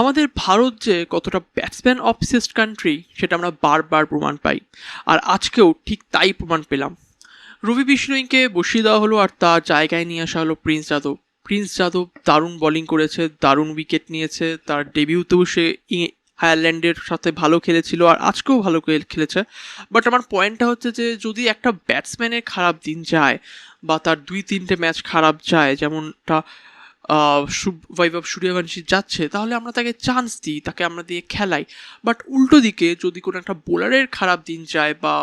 আমাদের ভারত যে কতটা ব্যাটসম্যান অবসেসড কান্ট্রি সেটা আমরা বারবার প্রমাণ পাই। আর আজকেও ঠিক তাই প্রমাণ পেলাম। রবি বিষ্ণুইকে বসিয়ে দেওয়া হলো আর তার জায়গায় নিয়ে আসা হলো প্রিন্স যাদব দারুণ বোলিং করেছে, দারুণ উইকেট নিয়েছে। তার ডেবিউতেও সে আয়ারল্যান্ডের সাথে ভালো খেলেছিল আর আজকেও ভালো খেলেছে। বাট আমার পয়েন্টটা হচ্ছে যে যদি একটা ব্যাটসম্যানের খারাপ দিন যায় বা তার 2-3টে ম্যাচ খারাপ যায়, যেমনটা বৈভব সূর্যবংশী যাচ্ছে, তাহলে আমরা তাকে চান্স দিই, তাকে আমরা দিয়ে খেলাই। বাট উল্টো দিকে যদি কোনো একটা বোলারের খারাপ দিন যায় বা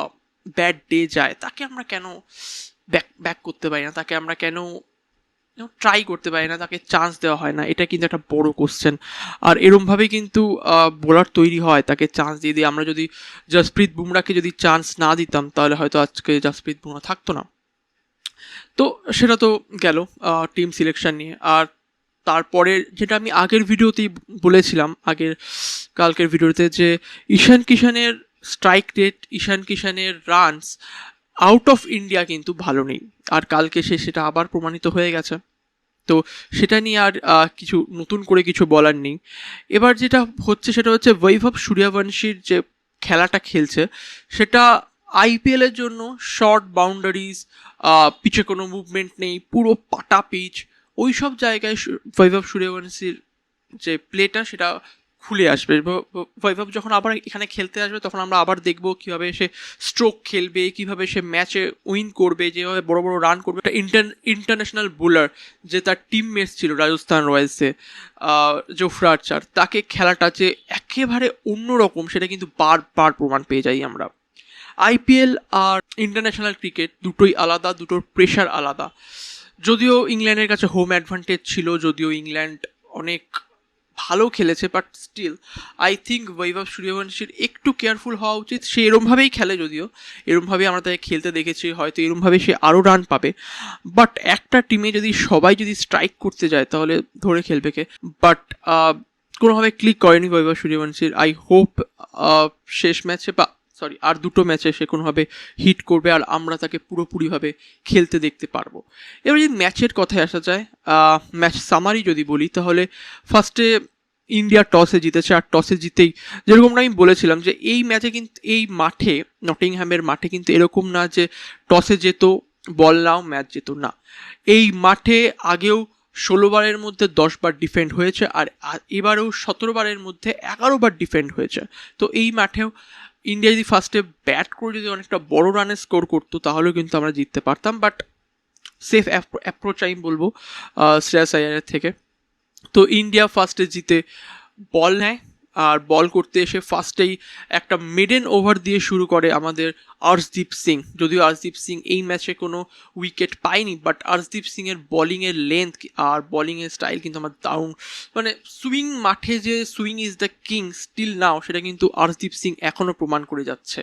ব্যাড ডে যায়, তাকে আমরা কেন ব্যাক করতে পারি না, তাকে আমরা কেন ট্রাই করতে পারি না, তাকে চান্স দেওয়া হয় না? এটা কিন্তু একটা বড় কোশ্চেন। আর এরমভাবেই কিন্তু বোলার তৈরি হয়, তাকে চান্স দিয়ে দিয়ে। আমরা যদি জসপ্রীত বুমরাকে যদি চান্স না দিতাম তাহলে হয়তো আজকে জসপ্রীত বুমরা থাকতো না। তো সেটা তো গেল টিম সিলেকশন নিয়ে। আর তারপরে যেটা আমি আগের ভিডিওতেই বলেছিলাম, কালকের ভিডিওতে, যে ঈশান কিষানের স্ট্রাইক রেট, ঈশান কিষানের রানস আউট অফ ইন্ডিয়া কিন্তু ভালো নেই। আর কালকে সেটা আবার প্রমাণিত হয়ে গেছে। তো সেটা নিয়ে আর কিছু নতুন করে কিছু বলার নেই। এবার যেটা হচ্ছে সেটা হচ্ছে বৈভব সূর্যবংশীর যে খেলাটা খেলছে সেটা আইপিএলের জন্য শর্ট বাউন্ডারিজ, পিচে কোনো মুভমেন্ট নেই, পুরো পাটা পিচ, ওই সব জায়গায় বৈভব সূর্যবংশীর যে প্লেটা সেটা খুলে আসবে। বৈভব যখন আবার এখানে খেলতে আসবে তখন আমরা আবার দেখব কীভাবে সে স্ট্রোক খেলবে, কীভাবে সে ম্যাচে উইন করবে, যেভাবে বড় বড় রান করবে। একটা ইন্টারন্যাশনাল বোলার যে তার টিমমেটস ছিল রাজস্থান রয়্যালসে, জোফরা আর্চার, তাকে খেলাটা যে একেবারে অন্যরকম সেটা কিন্তু বারবার প্রমাণ পেয়ে যাই আমরা। আইপিএল আর ইন্টারন্যাশনাল ক্রিকেট দুটোই আলাদা, দুটোর প্রেশার আলাদা। যদিও ইংল্যান্ডের কাছে হোম অ্যাডভান্টেজ ছিল, যদিও ইংল্যান্ড অনেক ভালো খেলেছে, বাট স্টিল আই থিঙ্ক বৈভব সূর্যবংশীর একটু কেয়ারফুল হওয়া উচিত। সে এরমভাবেই খেলে, যদিও এরমভাবেই আমরা তাকে খেলতে দেখেছি, হয়তো এরমভাবে সে আরও রান পাবে। বাট একটা টিমে যদি সবাই যদি স্ট্রাইক করতে যায় তাহলে ধরে খেলবে কে? বাট কোনোভাবে ক্লিক করেনি বৈভব সূর্যবংশীর। আই হোপ শেষ ম্যাচে বা আর দুটো ম্যাচে সে কোনোভাবে হিট করবে আর আমরা তাকে পুরোপুরিভাবে খেলতে দেখতে পারবো। এবার যদি ম্যাচের কথায় আসা যায়, ম্যাচ সামারি যদি বলি, তাহলে ফার্স্টে ইন্ডিয়া টসে জিতেছে। আর টসে জিতেই, যেরকমটা আমি বলেছিলাম, যে এই ম্যাচে কিন্তু এই মাঠে, নটিংহ্যামের মাঠে কিন্তু এরকম না যে টসে যেত বল নাও ম্যাচ যেত না। এই মাঠে আগেও 16 বারের মধ্যে 10 বার ডিফেন্ড হয়েছে আর এবারেও 17 বারের মধ্যে 11 বার ডিফেন্ড হয়েছে। তো এই মাঠেও ইন্ডিয়া যদি ফার্স্টে ব্যাট করে যদি অনেকটা বড় রানের স্কোর করতো তাহলেও কিন্তু আমরা জিততে পারতাম। বাট সেফ অ্যাপ্রোচ আমি বলবো শ্রেয়াস আয়ারের থেকে। তো ইন্ডিয়া ফার্স্টে জিতে বল নেয় আর বল করতে এসে ফার্স্টেই একটা মিডেন ওভার দিয়ে শুরু করে আমাদের আর্শদীপ সিং। যদিও আর্শদীপ সিং এই ম্যাচে কোনো উইকেট পায়নি, বাট আর্শদীপ সিংয়ের বলিংয়ের লেন্থ আর বলিংয়ের স্টাইল কিন্তু আমার দারুণ। মানে সুইং, মাঠে যে swing is the king still now, সেটা কিন্তু আর্শদীপ সিং এখনও প্রমাণ করে যাচ্ছে।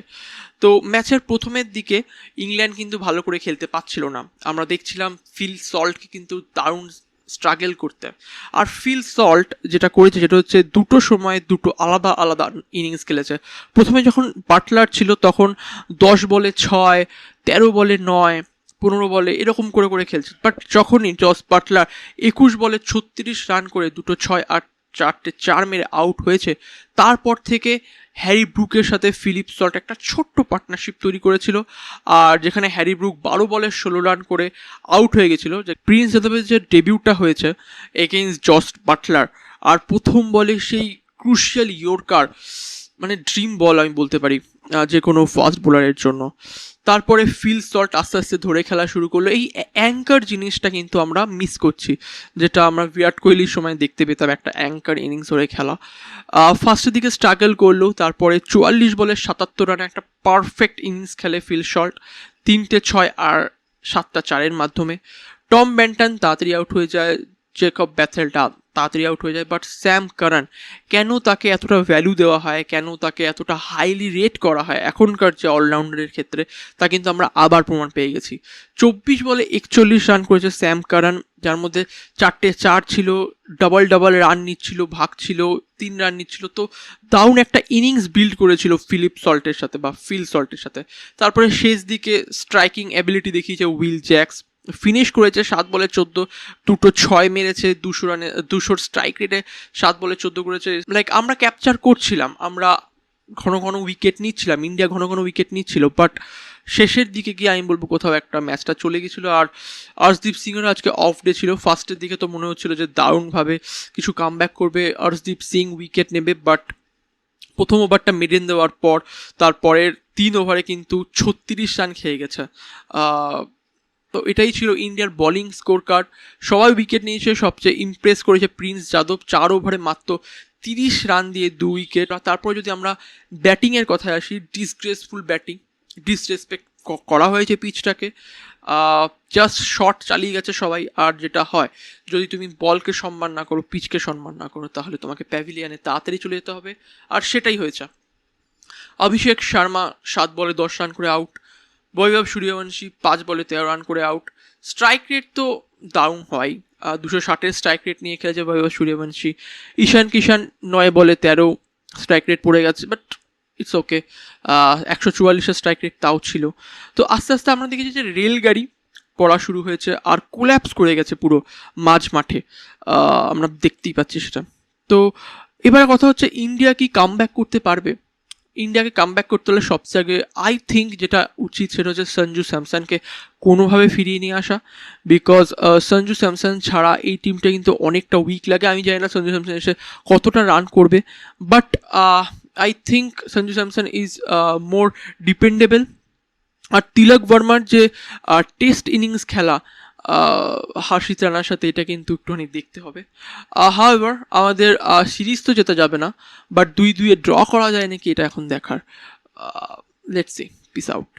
তো ম্যাচের প্রথমের দিকে ইংল্যান্ড কিন্তু ভালো করে খেলতে পারছিল না। আমরা দেখছিলাম ফিল সল্টকে কিন্তু দারুণ স্ট্রাগল করতে। আর ফিল সল্ট যেটা করেছে সেটা হচ্ছে দুটো সময় দুটো আলাদা আলাদা ইনিংস খেলেছে। প্রথমে যখন বাটলার ছিল তখন 10 বলে 6, 13 বলে 9, 15 বলে এরকম করে করে খেলছে। বাট যখনই জস বাটলার 21 বলে 36 রান করে 2 6 8 4টে 4 মেরে আউট হয়েছে, তারপর থেকে হ্যারি ব্রুকের সাথে ফিলিপ সল্ট একটা ছোট্ট পার্টনারশিপ তৈরি করেছিল। আর যেখানে হ্যারি ব্রুক 12 বলে 16 রান করে আউট হয়ে গেছিলো, যে প্রিন্স যাদবের যে ডেবিউটটা হয়েছে এগেইনস্ট জস বাটলার, আর প্রথম বলে সেই ক্রুশিয়াল ইয়র্কার, মানে ড্রিম বল আমি বলতে পারি যে কোনো ফাস্ট বোলারের জন্য। তারপরে ফিল সল্ট আস্তে আস্তে ধরে খেলা শুরু করলো। এই অ্যাঙ্কার জিনিসটা কিন্তু আমরা মিস করছি, যেটা আমরা বিরাট কোহলির সময় দেখতে পেতাম, একটা অ্যাঙ্কার ইনিংস ধরে খেলা। ফার্স্টের দিকে স্ট্রাগল করলো, তারপরে 44 বলে 77 রানে একটা পারফেক্ট ইনিংস খেলে ফিল সল্ট, 3টে 6 আর 7টা 4-এর মাধ্যমে। টম ব্যান্টন তাড়াতাড়ি আউট হয়ে যায়, জেকব ব্যাথেলটা তাড়াতাড়ি আউট হয়ে যায়। বাট স্যাম কারান, কেন তাকে এতটা ভ্যালু দেওয়া হয়, কেন তাকে এতটা হাইলি রেট করা হয় এখনকার যে অলরাউন্ডারের ক্ষেত্রে, তা কিন্তু আমরা আবার প্রমাণ পেয়ে গেছি। 24 বলে 41 রান করেছে স্যাম কারান, যার মধ্যে 4টে 4 ছিল, ডাবল রান নিচ্ছিল, ভাগ ছিল, 3 রান নিচ্ছিল। তো দারুণ একটা ইনিংস বিল্ড করেছিল ফিল সল্টের সাথে। তারপরে শেষ দিকে স্ট্রাইকিং অ্যাবিলিটি দেখিয়েছে উইল জ্যাক্স, ফিনিশ করেছে 7 বলে 14, দুটো 6 মেরেছে, 200 স্ট্রাইক রেটে 7 বলে 14 করেছে। লাইক আমরা ক্যাপচার করছিলাম, আমরা ঘন ঘন উইকেট নিচ্ছিলাম, ইন্ডিয়া ঘন ঘন উইকেট নিচ্ছিল, বাট শেষের দিকে গিয়ে আমি বলবো কোথাও একটা ম্যাচটা চলে গেছিলো। আর অর্শদীপ সিংয়েরও আজকে অফ ডে ছিল। ফার্স্টের দিকে তো মনে হচ্ছিল যে দারুণভাবে কিছু কামব্যাক করবে অর্শদীপ সিং, উইকেট নেবে, বাট প্রথম ওভারটা মেডেন দেওয়ার পর তারপরের 3 ওভারে কিন্তু 36 রান খেয়ে গেছে। তো এটাই ছিল ইন্ডিয়ার বোলিং স্কোর কার্ড। সবাই উইকেট নিয়েছে, সবচেয়ে ইমপ্রেস করেছে প্রিন্স যাদব, 4 ওভারে মাত্র 30 রান দিয়ে 2 উইকেট। তারপরে যদি আমরা ব্যাটিংয়ের কথায় আসি, ডিসগ্রেসফুল ব্যাটিং, ডিসরেসপেক্ট করা হয়েছে পিচটাকে, জাস্ট শট চালিয়ে গেছে সবাই। আর যেটা হয়, যদি তুমি বলকে সম্মান না করো, পিচকে সম্মান না করো, তাহলে তোমাকে প্যাভিলিয়নে তাড়াতাড়ি চলে যেতে হবে, আর সেটাই হয়েছে। অভিষেক শর্মা 7 বলে 10 রান করে আউট, বৈভব সূর্যবংশী 5 বলে 13 রান করে আউট। স্ট্রাইক রেট তো দারুণ হয়, 260-এর স্ট্রাইক রেট নিয়ে খেলেছে বৈভব সূর্যবংশী। ঈশান কিষান 9 বলে 13 স্ট্রাইক রেট পড়ে গেছে, বাট ইটস ওকে। 144-এর স্ট্রাইক রেট তাও ছিল। তো আস্তে আস্তে আমরা দেখেছি যে রেলগাড়ি পড়া শুরু হয়েছে আর কোল্যাপস করে গেছে পুরো মাঝ মাঠে, আমরা দেখতেই পাচ্ছি সেটা। তো এবারে কথা হচ্ছে, ইন্ডিয়া কি কামব্যাক করতে পারবে? ইন্ডিয়াকে কামব্যাক করতে হলে সবচেয়ে আগে আই থিঙ্ক যেটা উচিত সেটা হচ্ছে সঞ্জু স্যামসনকে কোনোভাবে ফিরিয়ে নিয়ে আসা। বিকজ সঞ্জু স্যামসন ছাড়া এই টিমটা কিন্তু অনেকটা উইক লাগে। আমি জানি না সঞ্জু স্যামসন এসে কতটা রান করবে, but I think Sanju Samson is more dependable. আর তিলক বর্মার যে টেস্ট ইনিংস খেলা হার্ষিত রানার সাথে, এটা কিন্তু একটুখানি দেখতে হবে। হাওয়েভার আমাদের সিরিজ তো যেতে যাবে না, বাট 2-2 ড্র করা যায় নাকি এটা এখন দেখার। Let's see. Piece out.